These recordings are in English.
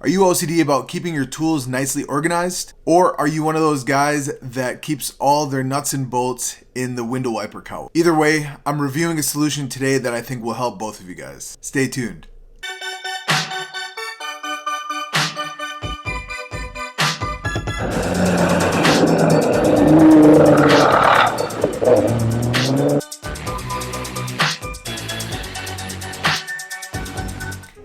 Are you OCD about keeping your tools nicely organized? Or are you one of those guys that keeps all their nuts and bolts in the window wiper cowl? Either way, I'm reviewing a solution today that I think will help both of you guys. Stay tuned.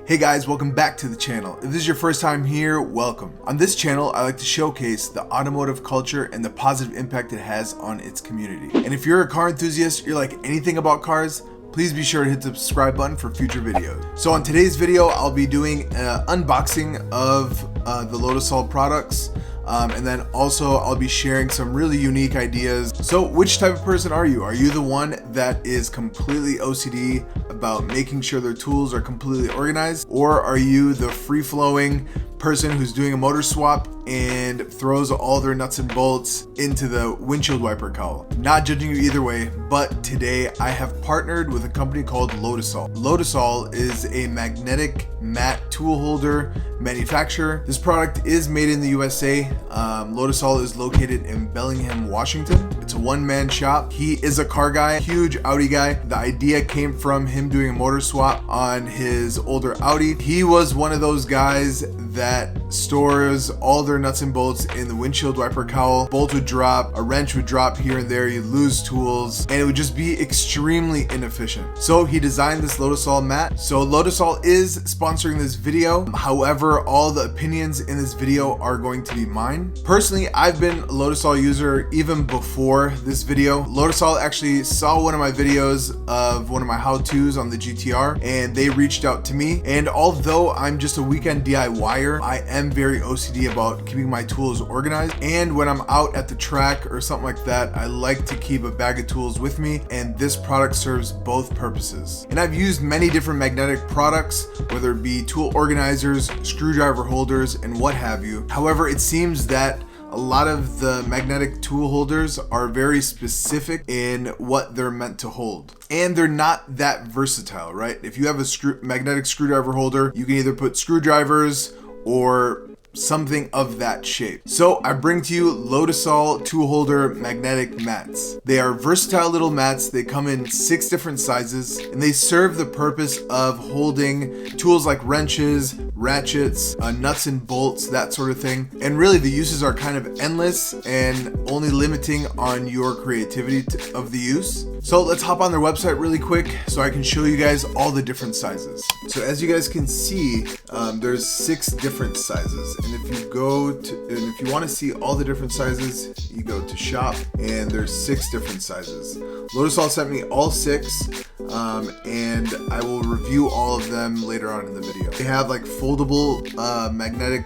Hey guys, welcome back to the channel. If this is your first time here, welcome. On this channel, I like to showcase the automotive culture and the positive impact it has on its community. And if you're a car enthusiast, you're like anything about cars, please be sure to hit the subscribe button for future videos. So on today's video, I'll be doing an unboxing of the Lotus All products. And then also I'll be sharing some really unique ideas. So which type of person are you? Are you the one that is completely OCD about making sure their tools are completely organized? Or are you the free-flowing person who's doing a motor swap and throws all their nuts and bolts into the windshield wiper cowl? Not judging you either way, but today I have partnered with a company called Lotus All. Lotus All is a magnetic mat tool holder manufacturer. This product is made in the USA. Lotus All is located in Bellingham, Washington. It's a one-man shop. He is a car guy, huge Audi guy. The idea came from him doing a motor swap on his older Audi. He was one of those guys that stores all their nuts and bolts in the windshield wiper cowl. Bolt would drop, a wrench would drop here and there, you'd lose tools, and it would just be extremely inefficient. So he designed this Lotus All mat. So Lotus All is sponsoring this video. However, all the opinions in this video are going to be mine. Personally, I've been a Lotus All user even before this video. Lotus All actually saw one of my videos of one of my how-tos on the GTR, and they reached out to me. And although I'm just a weekend DIYer, I am very OCD about keeping my tools organized. And when I'm out at the track or something like that, I like to keep a bag of tools with me, and this product serves both purposes. And I've used many different magnetic products, whether it be tool organizers, screwdriver holders, and what have you. However, it seems that a lot of the magnetic tool holders are very specific in what they're meant to hold. And they're not that versatile, right? If you have a magnetic screwdriver holder, you can either put screwdrivers or something of that shape. So I bring to you Lotus All tool holder magnetic mats. They are versatile little mats. They come in 6 different sizes, and they serve the purpose of holding tools like wrenches, ratchets, nuts and bolts, that sort of thing. And really the uses are kind of endless and only limiting on your creativity of the use. So let's hop on their website really quick so I can show you guys all the different sizes. So as you guys can see, there's 6 different sizes. And if you want to see all the different sizes, you go to shop, and there's 6 different sizes. Lotus All sent me all 6, and I will review all of them later on in the video. They have like foldable magnetic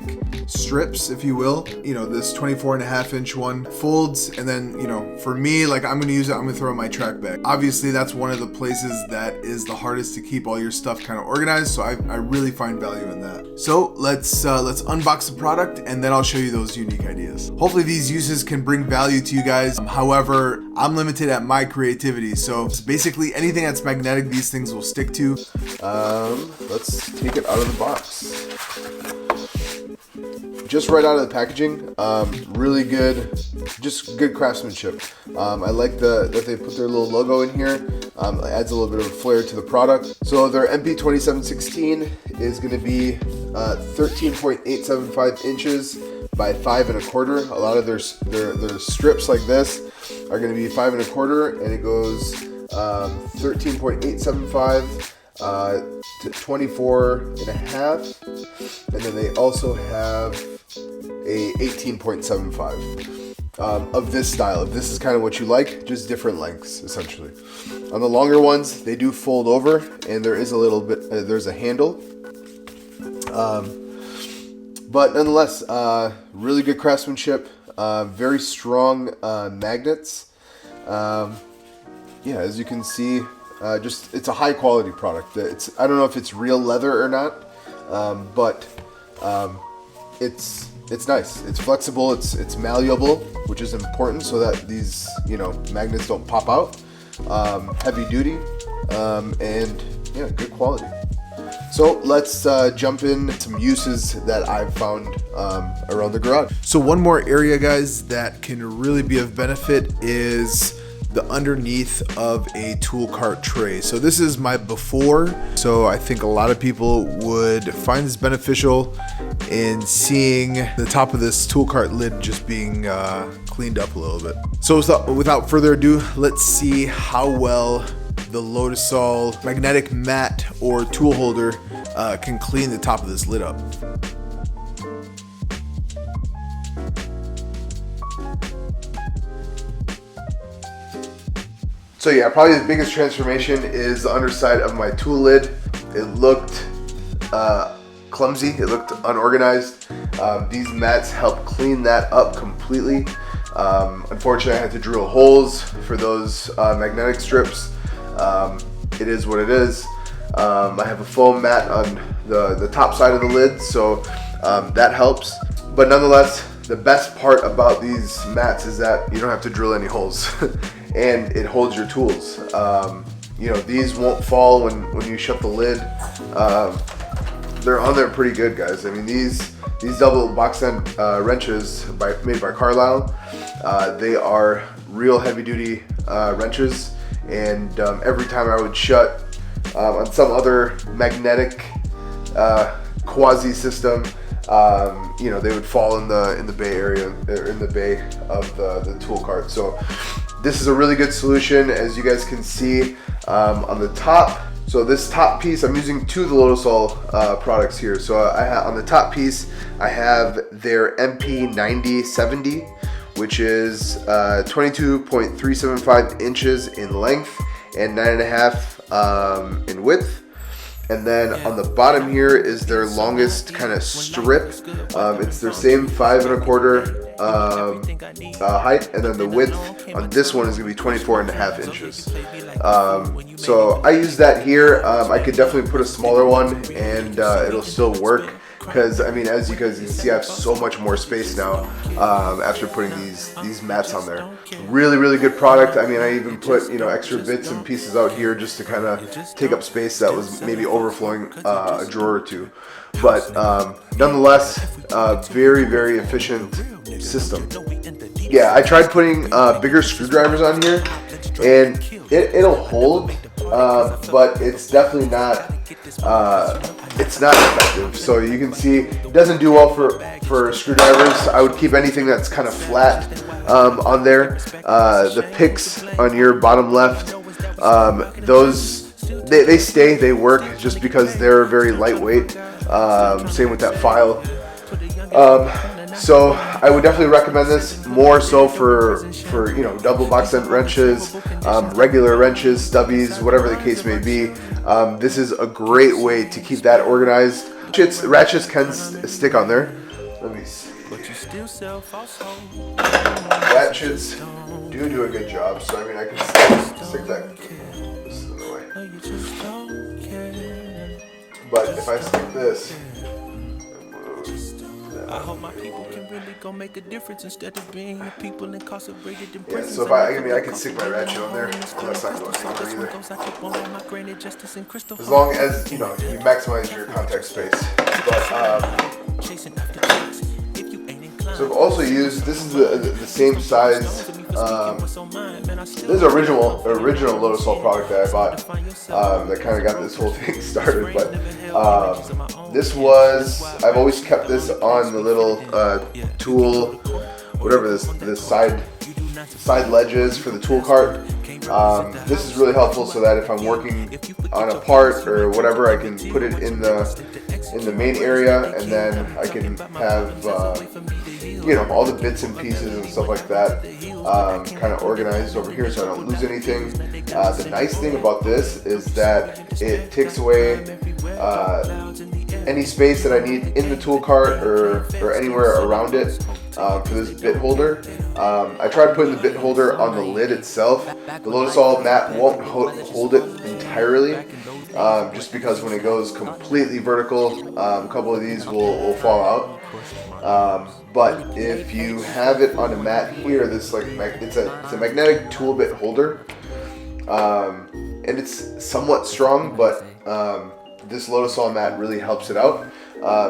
strips, if you will. You know, this 24.5-inch one folds, and then, you know, for me, like I'm gonna use it, I'm gonna throw it in my track bag. Obviously, that's one of the places that is the hardest to keep all your stuff kind of organized, so I really find value in that. So let's unbox the product, and then I'll show you those unique ideas. Hopefully these uses can bring value to you guys. However, I'm limited at my creativity, so basically anything that's magnetic, these things will stick to. Let's take it out of the box. Just right out of the packaging, really good, just good craftsmanship. I like that they put their little logo in here. It adds a little bit of flair to the product. So their MP2716 is going to be 13.875 inches by 5 1/4. A lot of their strips like this are going to be 5 1/4, and it goes 13.875 to 24.5, and then they also have a 18.75 of this style. If this is kind of what you like, just different lengths essentially. On the longer ones, they do fold over, and there is a little bit there's a handle, but nonetheless, really good craftsmanship, very strong magnets. Yeah, as you can see, just it's a high quality product. I don't know if it's real leather or not, but it's nice. It's flexible. It's malleable, which is important so that these magnets don't pop out. Heavy duty, and yeah, good quality. So let's jump in some uses that I've found around the garage. So one more area, guys, that can really be of benefit is the underneath of a tool cart tray. So this is my before. So I think a lot of people would find this beneficial in seeing the top of this tool cart lid just being cleaned up a little bit. So without further ado, let's see how well the Lotus All magnetic mat or tool holder can clean the top of this lid up. So yeah, probably the biggest transformation is the underside of my tool lid. It looked clumsy, it looked unorganized. These mats help clean that up completely. Unfortunately, I had to drill holes for those magnetic strips. It is what it is. I have a foam mat on the top side of the lid, so that helps. But nonetheless, the best part about these mats is that you don't have to drill any holes and it holds your tools. You know, these won't fall when you shut the lid. They're on there pretty good, guys. I mean, these double box end wrenches made by Carlisle, they are real heavy duty wrenches. And every time I would shut on some other magnetic quasi system, you know, they would fall in the bay area, or in the bay of the tool cart. So this is a really good solution, as you guys can see on the top. So this top piece, I'm using two of the Lotus All products here. So on the top piece, I have their MP9070, which is 22.375 inches in length and 9.5 in width. And then on the bottom here is their longest kind of strip. It's their same 5 1/4 height, and then the width on this one is going to be 24.5 inches. So I use that here. I could definitely put a smaller one and it'll still work. Because I mean, as you guys can see, I have so much more space now after putting these mats on there. Really good product. I mean, I even put, you know, extra bits and pieces out here just to kind of take up space that was maybe overflowing a drawer or two. But nonetheless, very efficient system. Yeah, I tried putting bigger screwdrivers on here, and it'll hold, but it's definitely not. It's not effective. So you can see it doesn't do well for screwdrivers. I would keep anything that's kind of flat on there. The picks on your bottom left, those they stay, they work just because they're very lightweight. Same with that file. So I would definitely recommend this more so for you know, double box end wrenches, regular wrenches, stubbies, whatever the case may be. This is a great way to keep that organized. Ratchets can stick on there. Let me see. Ratchets do a good job. So I mean, I can stick that. This is in the way. But if I stick this. I hope my people can really go make a difference instead of being the people incarcerated in prison. Yeah, so if I mean, I can stick my ratchet on there, and that's not going anywhere either. As long as, you know, you maximize your contact space. But so I've also used, this is the same size. This is original Lotus All product that I bought that kind of got this whole thing started. But this was, I've always kept this on the little tool, whatever this side ledges for the tool cart. This is really helpful so that if I'm working on a part or whatever, I can put it in the main area, and then I can have you know, all the bits and pieces and stuff like that kind of organized over here so I don't lose anything. The nice thing about this is that it takes away any space that I need in the tool cart or anywhere around it for this bit holder. I tried putting the bit holder on the lid itself. The Lotus All mat won't hold it entirely, just because when it goes completely vertical, a couple of these will fall out. But if you have it on a mat here, this like it's a magnetic tool bit holder, and it's somewhat strong, but this Lotus All mat really helps it out.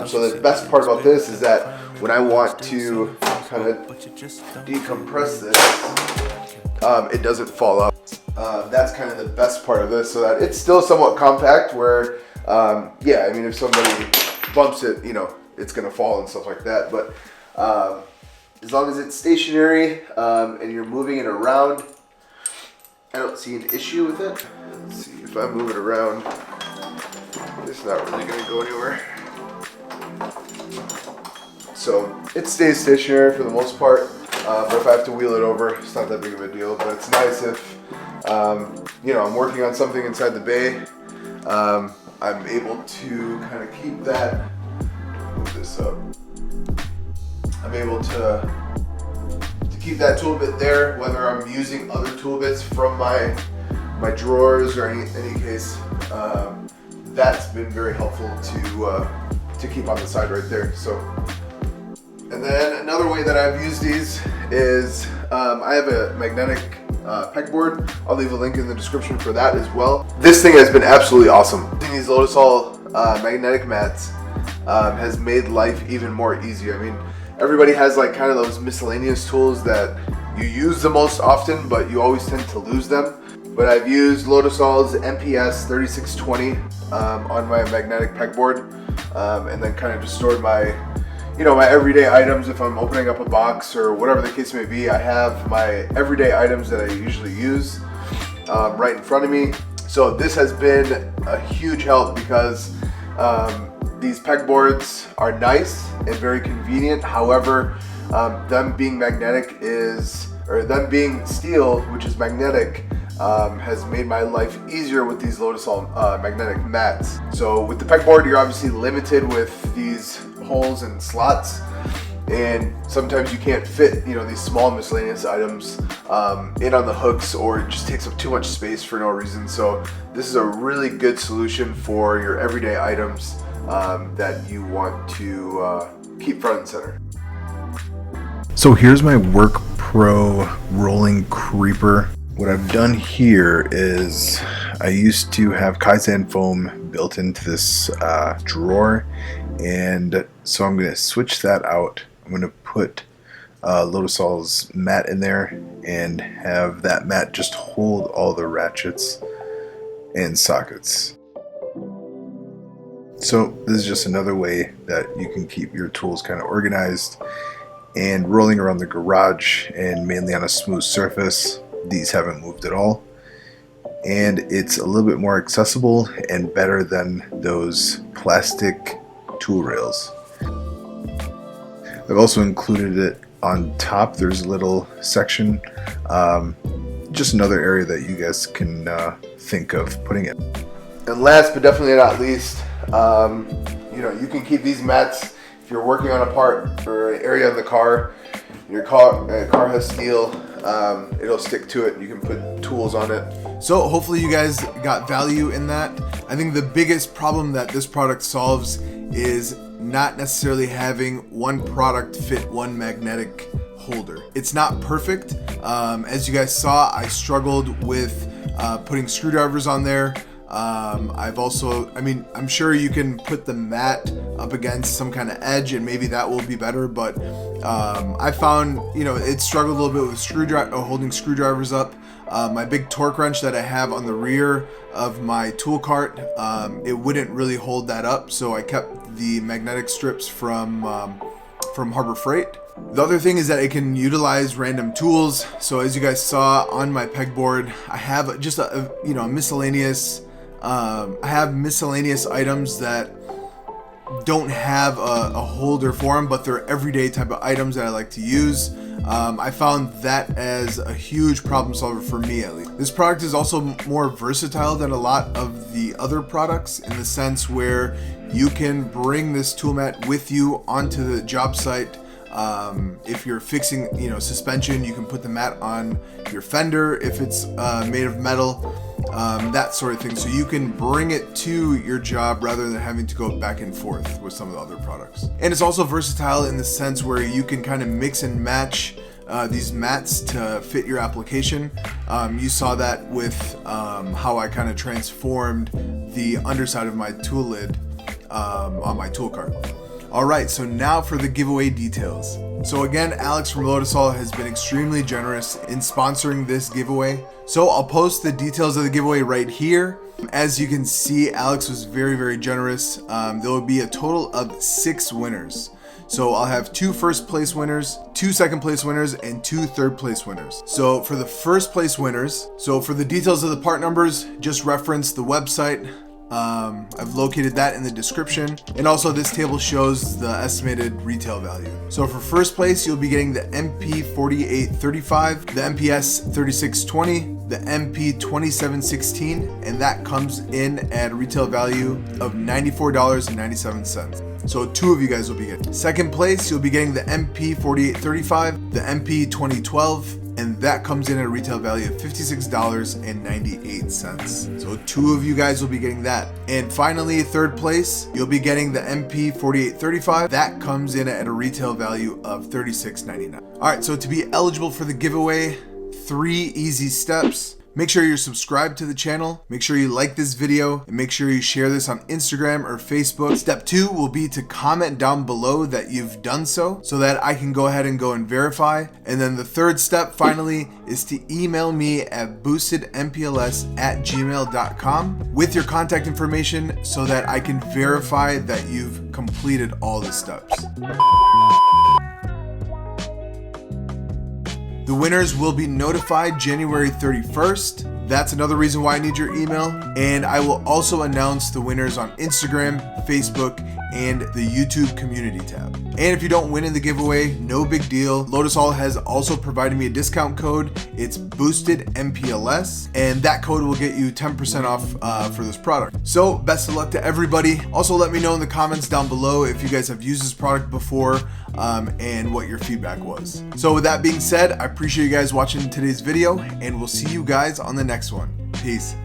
So the best part about this is that when I want to kind of decompress this, it doesn't fall out. That's kind of the best part of this, so that it's still somewhat compact where, yeah, I mean, if somebody bumps it, you know, it's gonna fall and stuff like that. But as long as it's stationary and you're moving it around, I don't see an issue with it. Let's see, if I move it around, it's not really gonna go anywhere. So it stays stationary for the most part, but if I have to wheel it over, it's not that big of a deal. But it's nice if, you know, I'm working on something inside the bay, I'm able to kind of keep that, move this up, I'm able to keep that tool bit there, whether I'm using other tool bits from my drawers or any case. That's been very helpful to keep on the side right there. So, and then another way that I've used these is I have a magnetic pegboard. I'll leave a link in the description for that as well. This thing has been absolutely awesome. These Lotus All magnetic mats has made life even more easier. I mean, everybody has like kind of those miscellaneous tools that you use the most often, but you always tend to lose them. But I've used Lotus All's MPS 3620 on my magnetic pegboard, and then kind of just stored my, you know, my everyday items. If I'm opening up a box or whatever the case may be, I have my everyday items that I usually use right in front of me. So this has been a huge help because these pegboards are nice and very convenient. However, them being magnetic them being steel, which is magnetic, has made my life easier with these Lotus All magnetic mats. So with the pegboard, you're obviously limited with these holes and slots, and sometimes you can't fit, you know, these small miscellaneous items in on the hooks, or it just takes up too much space for no reason. So this is a really good solution for your everyday items that you want to keep front and center. So here's my Work Pro rolling creeper. What I've done here is I used to have Kaizen foam built into this drawer, and so I'm going to switch that out. I'm going to put Lotus All's mat in there and have that mat just hold all the ratchets and sockets. So this is just another way that you can keep your tools kind of organized and rolling around the garage, and mainly on a smooth surface. These haven't moved at all, and it's a little bit more accessible and better than those plastic tool rails. I've also included it on top. There's a little section, just another area that you guys can think of putting it. And last but definitely not least, you know, you can keep these mats if you're working on a part or an area of the car. Your car has steel, it'll stick to it and you can put tools on it. So hopefully you guys got value in that. I think the biggest problem that this product solves is not necessarily having one product fit one magnetic holder. It's not perfect. As you guys saw, I struggled with putting screwdrivers on there. I've also, I mean, I'm sure you can put the mat up against some kind of edge and maybe that will be better, but I found, you know, it struggled a little bit with holding screwdrivers up. My big torque wrench that I have on the rear of my tool cart, it wouldn't really hold that up, so I kept the magnetic strips from Harbor Freight. The other thing is that it can utilize random tools. So as you guys saw on my pegboard, I have just a miscellaneous. I have miscellaneous items that don't have a holder for them, but they're everyday type of items that I like to use. I found that as a huge problem solver for me, at least. This product is also more versatile than a lot of the other products in the sense where you can bring this tool mat with you onto the job site. If you're fixing, suspension, you can put the mat on your fender if it's made of metal, that sort of thing. So you can bring it to your job rather than having to go back and forth with some of the other products. And it's also versatile in the sense where you can kind of mix and match these mats to fit your application. You saw that with how I kind of transformed the underside of my tool lid on my tool cart. Alright, so now for the giveaway details. So again, Alex from Lotus All has been extremely generous in sponsoring this giveaway. So I'll post the details of the giveaway right here. As you can see, Alex was very generous. There will be a total of 6 winners. So I'll have 2 first place winners, 2 second place winners, and 2 third place winners. So for the first place winners, so for the details of the part numbers, just reference the website. I've located that in the description, and also this table shows the estimated retail value. So for first place, you'll be getting the MP4835, the MPS 3620, the MP2716, and that comes in at a retail value of $94.97. So 2 of you guys will be getting. Second place, you'll be getting the MP4835, the MP2012, and that comes in at a retail value of $56.98. So 2 of you guys will be getting that. And finally, third place, you'll be getting the MP4835. That comes in at a retail value of $36.99. All right, so to be eligible for the giveaway, 3 easy steps. Make sure you're subscribed to the channel, make sure you like this video, and make sure you share this on Instagram or Facebook. Step 2 will be to comment down below that you've done so that I can go ahead and go and verify. And then the third step, finally, is to email me at boostedmpls@gmail.com with your contact information so that I can verify that you've completed all the steps. The winners will be notified January 31st. That's another reason why I need your email. And I will also announce the winners on Instagram, Facebook, and the YouTube community tab. And if you don't win in the giveaway, no big deal. Lotus All has also provided me a discount code. It's BoostedMPLS, and that code will get you 10% off for this product. So best of luck to everybody. Also let me know in the comments down below if you guys have used this product before and what your feedback was. So with that being said, I appreciate you guys watching today's video, and we'll see you guys on the next one. Peace.